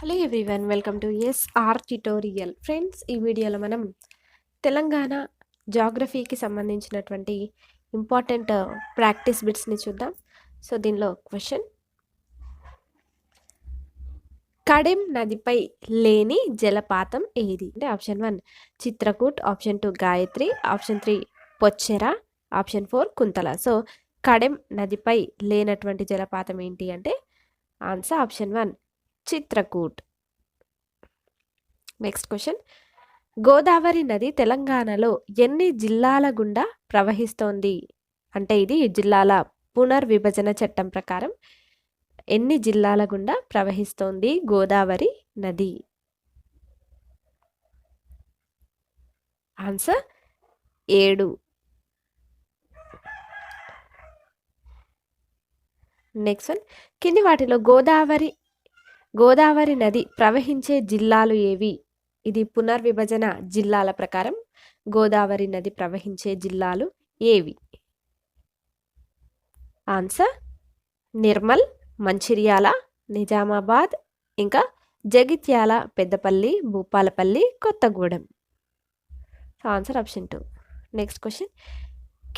Hello everyone, welcome to SR tutorial. Friends, ఈ వీడియోలో మనం తెలంగాణ జాగ్రఫీకి సంబంధించినటువంటి ఇంపార్టెంట్ ప్రాక్టీస్ బిట్స్ని చూద్దాం. సో దీనిలో క్వశ్చన్, కడెం నదిపై లేని జలపాతం ఏది? అంటే option 1 Chitrakoot, option 2 Gayatri, option 3 Pochera, option 4 Kuntala. So Kadem నదిపై లేనటువంటి జలపాతం ఏంటి అంటే answer option 1 Chitrakoot. Next question, Godavari నది తెలంగాణలో ఎన్ని జిల్లాల గుండా ప్రవహిస్తోంది? అంటే ఇది జిల్లాల పునర్విభజన చట్టం ప్రకారం ఎన్ని జిల్లాల గుండా ప్రవహిస్తోంది గోదావరి నది? ఆన్సర్ 7. నెక్స్ట్ వన్, కింది వాటిలో గోదావరి నది ప్రవహించే జిల్లాలు ఏవి? ఇది పునర్విభజన జిల్లాల ప్రకారం గోదావరి నది ప్రవహించే జిల్లాలు ఏవి? ఆన్సర్ నిర్మల్, మంచిర్యాల, నిజామాబాద్, ఇంకా Jagtial, Peddapalli, Bhupalpally, Kothagudem. Answer option 2. Next question,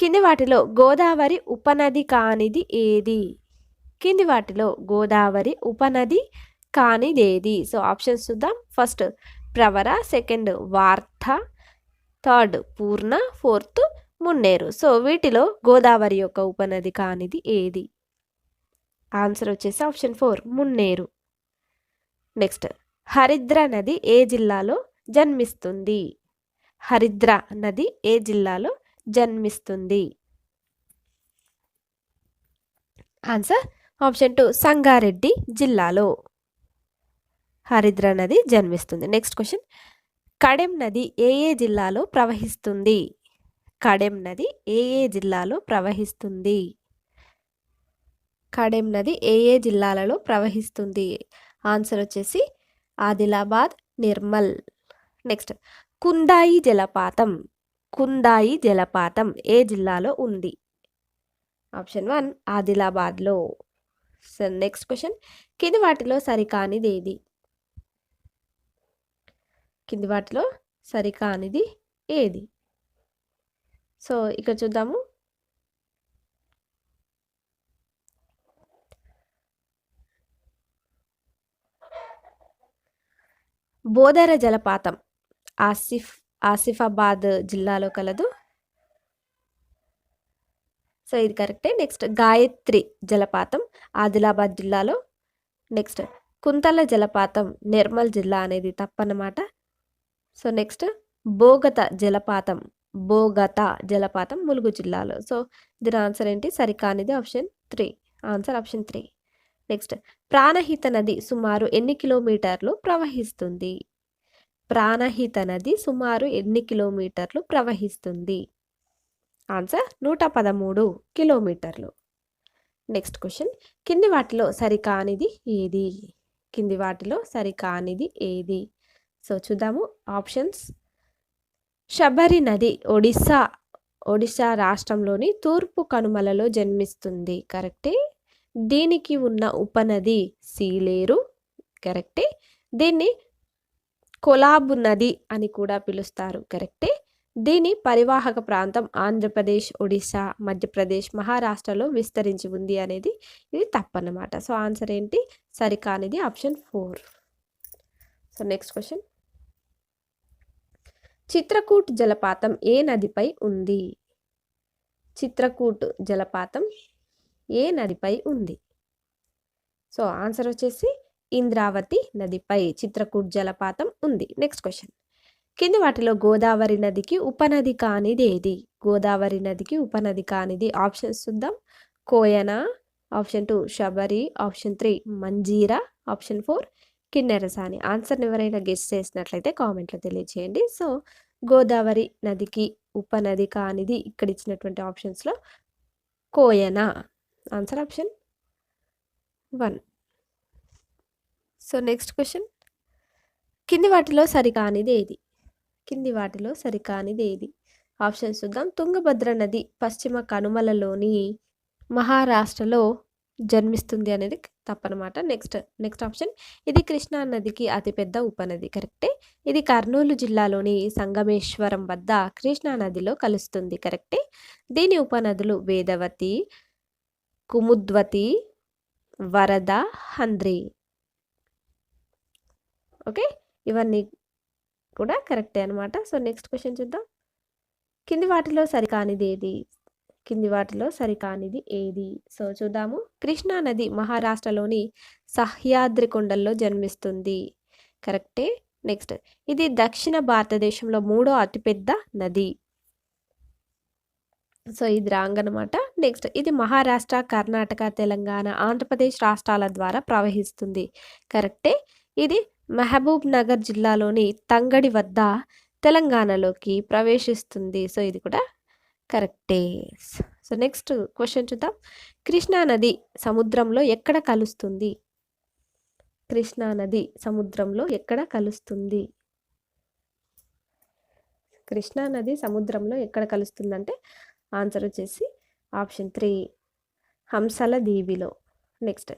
కింది వాటిలో గోదావరి ఉపనది కానిది ఏది? కింది వాటిలో గోదావరి ఉపనది కానిదేది? సో ఆప్షన్స్ చూద్దాం. ఫస్ట్ ప్రవర, సెకండ్ వార్త, థర్డ్ పూర్ణ, ఫోర్త్ మున్నేరు. సో వీటిలో గోదావరి యొక్క ఉపనది కానిది ఏది? ఆన్సర్ వచ్చేసి ఆప్షన్ 4 మున్నేరు. నెక్స్ట్, హరిద్ర నది ఏ జిల్లాలో జన్మిస్తుంది? హరిద్ర నది ఏ జిల్లాలో జన్మిస్తుంది? ఆన్సర్ ఆప్షన్ 2 సంగారెడ్డి జిల్లాలో హరిద్ర నది జన్మిస్తుంది. నెక్స్ట్ క్వశ్చన్, కడెం నది ఏ జిల్లాలో ప్రవహిస్తుంది? కడెం నది ఏ జిల్లాలో ప్రవహిస్తుంది? కడెం నది ఏ జిల్లాలలో ప్రవహిస్తుంది? ఆన్సర్ వచ్చేసి ఆదిలాబాద్, నిర్మల్. నెక్స్ట్, కుందాయి జలపాతం ఏ జిల్లాలో ఉంది? ఆప్షన్ 1 ఆదిలాబాద్లో. సో నెక్స్ట్ క్వశ్చన్, కింది వాటిలో సరికానిది ఏది? కింది వాటిలో సరికానిది ఏది? సో ఇక్కడ చూద్దాము. బోధర జలపాతం ఆసిఫాబాద్ జిల్లాలో కలదు. సో ఇది కరెక్టే. నెక్స్ట్, గాయత్రి జలపాతం ఆదిలాబాద్ జిల్లాలో. నెక్స్ట్, కుంతల జలపాతం నిర్మల్ జిల్లా అనేది తప్పన్నమాట. సో నెక్స్ట్, బోగత జలపాతం ములుగు జిల్లాలో. సో దీని ఆన్సర్ ఏంటి? సరికానిది option 3. Answer option 3. Next, Pranahita నది సుమారు ఎన్ని కిలోమీటర్లు ప్రవహిస్తుంది? ప్రాణహిత నది సుమారు ఎన్ని కిలోమీటర్లు ప్రవహిస్తుంది? ఆన్సర్ 113 కిలోమీటర్లు. నెక్స్ట్ క్వశ్చన్, కింది వాటిలో సరికానిది ఏది? కింది వాటిలో సరికానిది ఏది? సో చూద్దాము ఆప్షన్స్. శబరి నది ఒడిశా రాష్ట్రంలోని తూర్పు కనుమలలో జన్మిస్తుంది. కరెక్టే. దీనికి ఉన్న ఉపనది సీలేరు. కరెక్టే. దీన్ని కొలాబు నది అని కూడా పిలుస్తారు. కరెక్టే. దీని పరివాహక ప్రాంతం ఆంధ్రప్రదేశ్, ఒడిశా, మధ్యప్రదేశ్, మహారాష్ట్రలో విస్తరించి ఉంది అనేది ఇది తప్పన్నమాట. సో ఆన్సర్ ఏంటి? సరికానిది option 4. So next question, Chitrakoot జలపాతం ఏ నదిపై ఉంది? చిత్రకూట్ జలపాతం ఏ నదిపై ఉంది? సో ఆన్సర్ వచ్చేసి ఇంద్రావతి నదిపై చిత్రకూట్ జలపాతం ఉంది. నెక్స్ట్ క్వశ్చన్, కింది వాటిలో గోదావరి నదికి ఉపనది కానిది ఏది? గోదావరి నదికి ఉపనది కానిది ఆప్షన్స్ చూద్దాం. Koyna, option 2 Sabari, option 3 Manjira, option 4 Kinnerasani. ఆన్సర్ని ఎవరైనా గెస్ చేసినట్లయితే కామెంట్లో తెలియచేయండి. సో గోదావరి నదికి ఉపనది కానిది ఇక్కడ ఇచ్చినటువంటి ఆప్షన్స్లో Koyna. Answer option 1. So next question, కింది వాటిలో సరికానిది ఏది? కింది వాటిలో సరికానిది ఏది? ఆప్షన్స్ చూద్దాం. తుంగభద్ర నది పశ్చిమ కనుమలలోని మహారాష్ట్రలో జన్మిస్తుంది అనేది తప్పనమాట. నెక్స్ట్ ఆప్షన్ ఇది కృష్ణా నదికి అతిపెద్ద ఉపనది. కరెక్టే. ఇది కర్నూలు జిల్లాలోని సంగమేశ్వరం వద్ద కృష్ణా నదిలో కలుస్తుంది. కరెక్టే. దీని ఉపనదులు వేదవతి, కుముద్వతి, వరద, హంద్రి. ఓకే, ఇవన్నీ కూడా కరెక్టే అనమాట. సో నెక్స్ట్ క్వశ్చన్ చూద్దాం. కింది వాటిలో సరికానిది ఏది? సో చూద్దాము. కృష్ణా నది మహారాష్ట్రలోని సహ్యాద్రి కొండల్లో జన్మిస్తుంది. కరెక్టే. నెక్స్ట్, ఇది దక్షిణ భారతదేశంలో 3వ అతిపెద్ద నది. సో ఇది రాంగ్ అనమాట. నెక్స్ట్, ఇది మహారాష్ట్ర, కర్ణాటక, తెలంగాణ, ఆంధ్రప్రదేశ్ రాష్ట్రాల ద్వారా ప్రవహిస్తుంది. కరెక్టే. ఇది మహబూబ్ నగర్ జిల్లాలోని తంగడి వద్ద తెలంగాణలోకి ప్రవేశిస్తుంది. సో ఇది కూడా కరెక్టే. సో నెక్స్ట్ క్వశ్చన్ చూద్దాం. కృష్ణా నది సముద్రంలో ఎక్కడ కలుస్తుంది? కృష్ణా నది సముద్రంలో ఎక్కడ కలుస్తుంది? కృష్ణా నది సముద్రంలో ఎక్కడ కలుస్తుందంటే ఆన్సర్ వచ్చేసి ఆప్షన్ 3 హంసల దీవిలో. నెక్స్ట్,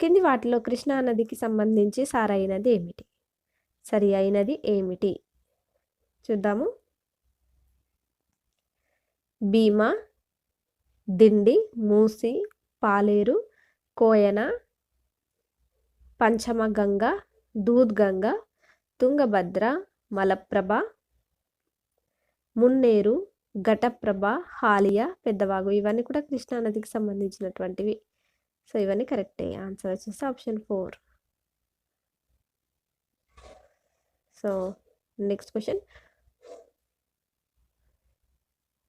కింది వాటిలో కృష్ణా నదికి సంబంధించి సరి అయినది ఏమిటి? చూద్దాము. భీమా, దిండి, మూసి, పాలేరు, కోయన, పంచమగంగ, దూద్గంగ, తుంగభద్ర, మలప్రభ, మున్నేరు, ఘటప్రభ, హాలియా, పెద్దవాగు. ఇవన్నీ కూడా కృష్ణా నదికి సంబంధించినటువంటివి. సో ఇవన్నీ కరెక్టే. ఆన్సర్ వచ్చేసి option 4. So next question.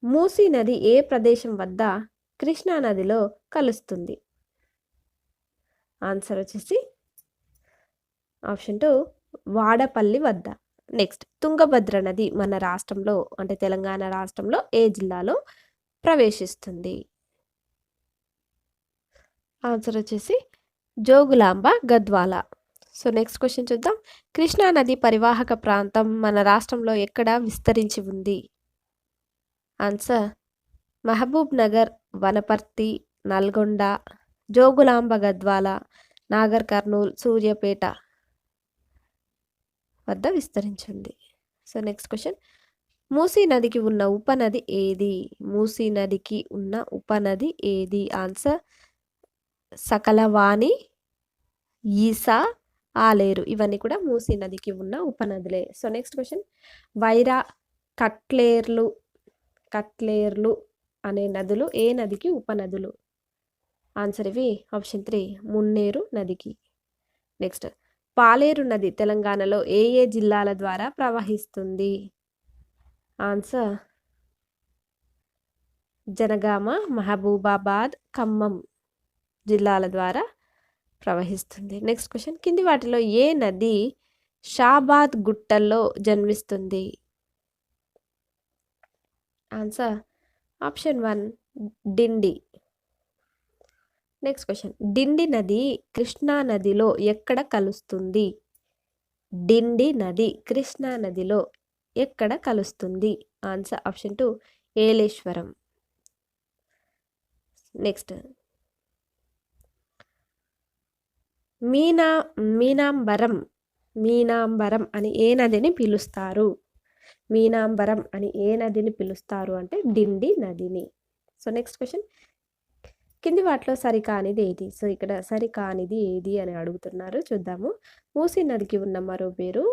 Musi నది ఏ ప్రదేశం వద్ద కృష్ణా నదిలో కలుస్తుంది? ఆన్సర్ వచ్చేసి ఆప్షన్ 2 వాడపల్లి వద్ద. నెక్స్ట్, తుంగభద్ర నది మన రాష్ట్రంలో అంటే తెలంగాణ రాష్ట్రంలో ఏ జిల్లాలో ప్రవేశిస్తుంది? ఆన్సర్ వచ్చేసి Jogulamba, Gadwal. So next question చూద్దాం. కృష్ణా నది పరివాహక ప్రాంతం మన రాష్ట్రంలో ఎక్కడ విస్తరించి ఉంది? ఆన్సర్ మహబూబ్ నగర్, వనపర్తి, నల్గొండ, జోగులాంబ, గద్వాల, నాగర్ కర్నూల్, సూర్యాపేట వద్ద విస్తరించింది. So next question. మూసీ నదికి ఉన్న ఉపనది ఏది? మూసీ నదికి ఉన్న ఉపనది ఏది? ఆన్సర్ సకలవాణి, ఈసా, ఆలేరు. ఇవన్నీ కూడా మూసీ నదికి ఉన్న ఉపనదులే. So next question. వైరా, కట్లేర్లు అనే నదులు ఏ నదికి ఉపనదులు? ఆన్సర్ ఇవి ఆప్షన్ 3 మున్నేరు నదికి. నెక్స్ట్, పాలేరు నది తెలంగాణలో ఏ జిల్లాల ద్వారా ప్రవహిస్తుంది? ఆన్సర్ జనగామ, మహబూబాబాద్, ఖమ్మం జిల్లాల ద్వారా ప్రవహిస్తుంది. Next question. కింది వాటిలో ఏ నది షాబాద్ గుట్టల్లో జన్మిస్తుంది? Answer option 1 Dindi. Next question. Dindi నది కృష్ణా నదిలో ఎక్కడ కలుస్తుంది? డిండి నది కృష్ణా నదిలో ఎక్కడ కలుస్తుంది? Answer option 2 Yeleswaram. Next, Meenambaram అని ఏ నదిని పిలుస్తారు? మీనాంబరం అని ఏ నదిని పిలుస్తారు అంటే డిండి నదిని. So next question. కింది వాటిలో సరికానిది ఏది? సో ఇక్కడ సరికానిది ఏది అని అడుగుతున్నారు. చూద్దాము. మూసీ నదికి ఉన్న మరో పేరు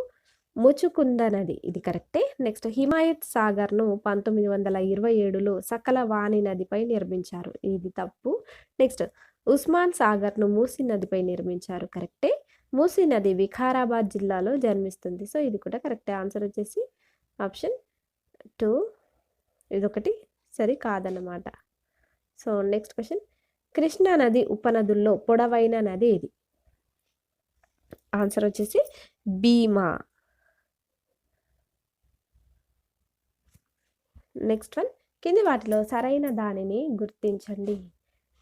ముచుకుంద నది. ఇది కరెక్టే. నెక్స్ట్, హిమాయత్ సాగర్ను 1927లో సకలవాణి నదిపై నిర్మించారు. ఇది తప్పు. నెక్స్ట్, ఉస్మాన్ సాగర్ను మూసీ నదిపై నిర్మించారు. కరెక్టే. మూసీ నది వికారాబాద్ జిల్లాలో జన్మిస్తుంది. సో ఇది కూడా కరెక్టే. ఆన్సర్ వచ్చేసి ఆప్షన్ 2. ఇదొకటి సరి కాదన్నమాట. So next question. కృష్ణా నది ఉపనదుల్లో పొడవైన నది ఏది? ఆన్సర్ వచ్చేసి భీమా. Next one. కింది వాటిలో సరైన దానిని గుర్తించండి.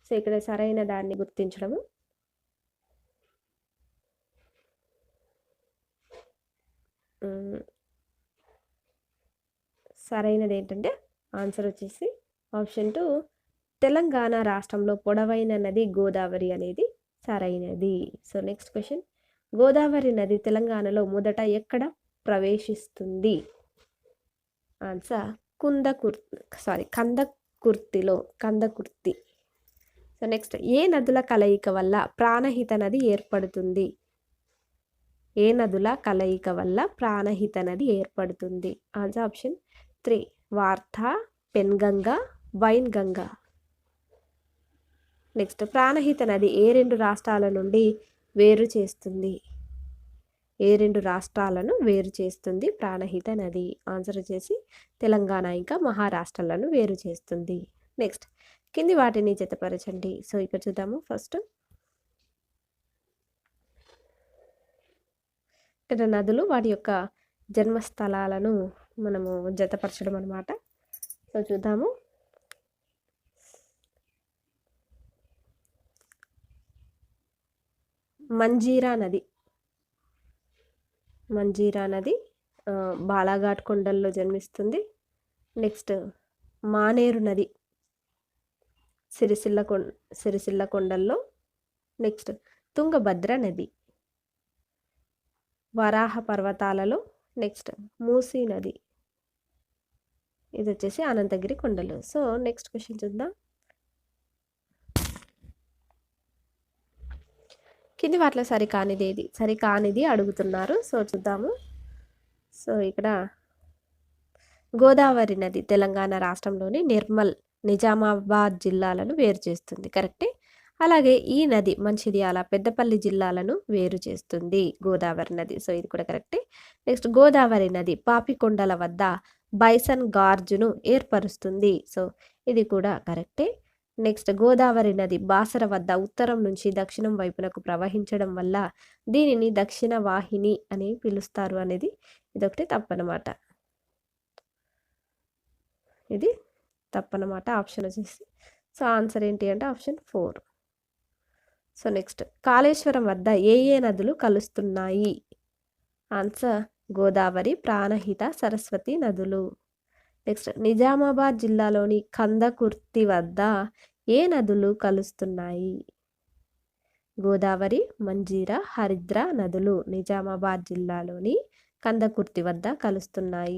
సో ఇక్కడ సరైన దాన్ని గుర్తించడము సరైనది ఏంటంటే ఆన్సర్ వచ్చేసి ఆప్షన్ 2 తెలంగాణ రాష్ట్రంలో పొడవైన నది గోదావరి అనేది సరైనది. సో నెక్స్ట్ క్వశ్చన్, గోదావరి నది తెలంగాణలో మొదట ఎక్కడ ప్రవేశిస్తుంది? ఆన్సర్ కందకుర్తి. సో నెక్స్ట్, ఏ నదుల కలయిక వల్ల ప్రాణహిత నది ఏర్పడుతుంది? ఏ నదుల కలయిక వల్ల ప్రాణహిత నది ఏర్పడుతుంది? Answer option 3, Wardha, Penganga, Wainganga. Next, Pranahita నది ఏ రెండు రాష్ట్రాల నుండి వేరు చేస్తుంది? ఏ రెండు రాష్ట్రాలను వేరు చేస్తుంది ప్రాణహిత నది? ఆన్సర్ వచ్చేసి తెలంగాణ ఇంకా మహారాష్ట్రలను వేరు చేస్తుంది. నెక్స్ట్, కింది వాటిని జతపరచండి. సో ఇక్కడ చూద్దాము. ఫస్ట్ ఇక్కడ నదులు వాటి యొక్క జన్మస్థలాలను మనము జతపరచడం అన్నమాట. సో చూద్దాము. మంజీరా నది బాలాఘాట్ కొండల్లో జన్మిస్తుంది. నెక్స్ట్, మానేరు నది సిరిసిల్ల కొండల్లో. నెక్స్ట్, తుంగభద్ర నది వరాహ పర్వతాలలో. నెక్స్ట్, మూసీ నది ఇది వచ్చేసి అనంతగిరి కొండలు. సో నెక్స్ట్ క్వశ్చన్ చూద్దాం. కింది వాటిలో సరికానిది ఏది? సరికానిది అడుగుతున్నారు. సో చూద్దాము. సో ఇక్కడ గోదావరి నది తెలంగాణ రాష్ట్రంలోని నిర్మల్, నిజామాబాద్ జిల్లాలను వేరు చేస్తుంది. కరెక్టే. అలాగే ఈ నది మంచిర్యాల, పెద్దపల్లి జిల్లాలను వేరు చేస్తుంది గోదావరి నది. సో ఇది కూడా కరెక్టే. నెక్స్ట్, గోదావరి నది పాపికొండల వద్ద బైసన్ గార్జును ఏర్పరుస్తుంది. సో ఇది కూడా కరెక్టే. నెక్స్ట్, గోదావరి నది బాసర వద్ద ఉత్తరం నుంచి దక్షిణం వైపునకు ప్రవహించడం వల్ల దీనిని దక్షిణ వాహిని అని పిలుస్తారు అనేది ఇదొకటి తప్పనమాట. ఇది తప్పనమాట ఆప్షన్ వచ్చేసి. సో ఆన్సర్ ఏంటి అంటే ఆప్షన్ 4. సో నెక్స్ట్, కాళేశ్వరం వద్ద ఏ నదులు కలుస్తున్నాయి? ఆన్సర్ గోదావరి, ప్రాణహిత, సరస్వతి నదులు. నెక్స్ట్, నిజామాబాద్ జిల్లాలోని కందకుర్తి వద్ద ఏ నదులు కలుస్తున్నాయి? గోదావరి, మంజీరా, హరిద్రా నదులు నిజామాబాద్ జిల్లాలోని కందకుర్తి వద్ద కలుస్తున్నాయి.